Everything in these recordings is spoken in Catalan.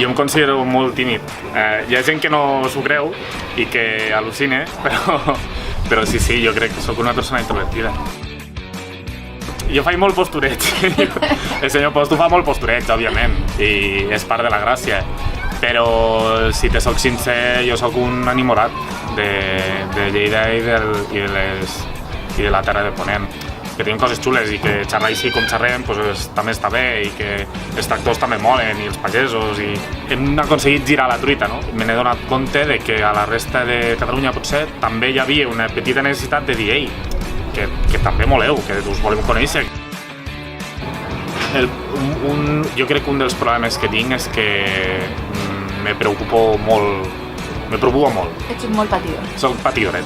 Jo em considero molt tímid. Hi ha gent que no s'ho creu i que al·lucina, però sí, jo crec que sóc una persona introvertida. Jo faig molt postureig. El senyor Posto fa molt postureig, òbviament, i és part de la gràcia. Però, si te soc sincer, jo sóc un enamorat de Lleida i de la terra de Ponent. Que tenim coses xules i que xerrar així com xerrem també està bé i que els tractors també molen i els pagesos i hem aconseguit girar la truita, no? Me n'he donat compte de que a la resta de Catalunya potser també hi havia una petita necessitat de dir ei, que també moleu, que us volem conèixer. Jo crec que un dels problemes que tinc és que me preocupo molt. Ets molt patidor. Soc patidoret.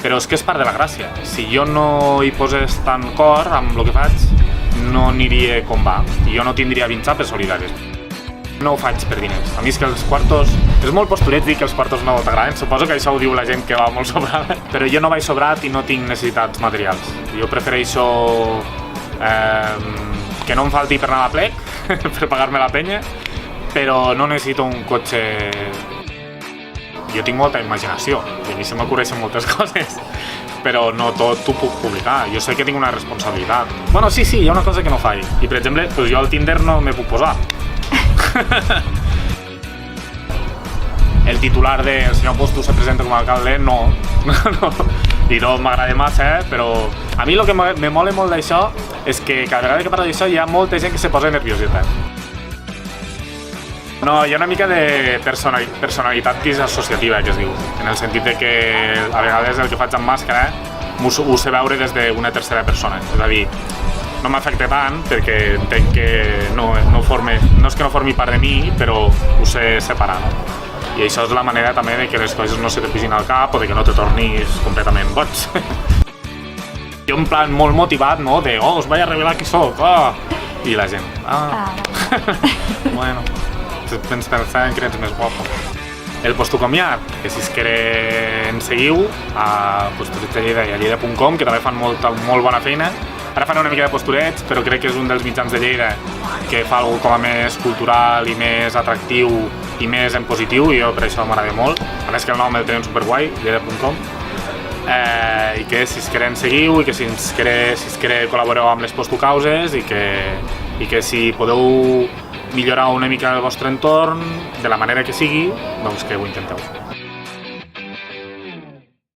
Però és que és part de la gràcia. Si jo no hi posés tant cor amb el que faig, no aniria com va. I jo no tindria 20 apes solidàries. No ho faig per diners. A mi és que els quartos... És molt postureig dir que els quartos no t'agraden. Suposo que això ho diu la gent que va molt sobrada. Però jo no vaig sobrat i no tinc necessitats materials. Jo prefereixo que no em falti per anar a plec, per pagar-me la penya, però no necessito un cotxe... Jo tinc molta imaginació i a mi se m'ocorreixen moltes coses, però no tot ho puc publicar. Jo sé que tinc una responsabilitat. Bueno, sí, hi ha una cosa que no faig. I, per exemple, jo al Tinder no me puc posar. El titular de el senyor Posto se presenta com a alcalde, no. I no m'agrada massa, però a mi el que me mola molt d'això és que cada vegada que parlo d'això hi ha molta gent que se posa nervioseta. No, hi ha una mica de personalitat disassociativa, que es diu, en el sentit de que a vegades el que faig amb màscara ho sé veure des d'una tercera persona. És a dir, no m'afecta tant perquè entenc que no és que no formi part de mi, però ho sé separar, no? I això és la manera també de que les coses no se te pugin al cap o de que no te tornis completament boig. Jo en plan molt motivat, no? De, us vaig a revelar qui soc, I la gent, bueno... pensaven que ets més guapo. El Postocomiat, que si es ens seguiu a Postureig de Lleida i a lleida.com, que també fan molt bona feina. Ara fan una mica de postureig, però crec que és un dels mitjans de Lleida que fa alguna cosa com a més cultural i més atractiu i més en positiu, i jo per això m'agrada molt. A més que el nom el tenen superguai, lleida.com. I que si ens seguiu i que si ens col·laboreu amb les postocauses i que si podeu millorar una mica el vostre entorn de la manera que sigui, doncs que ho intenteu.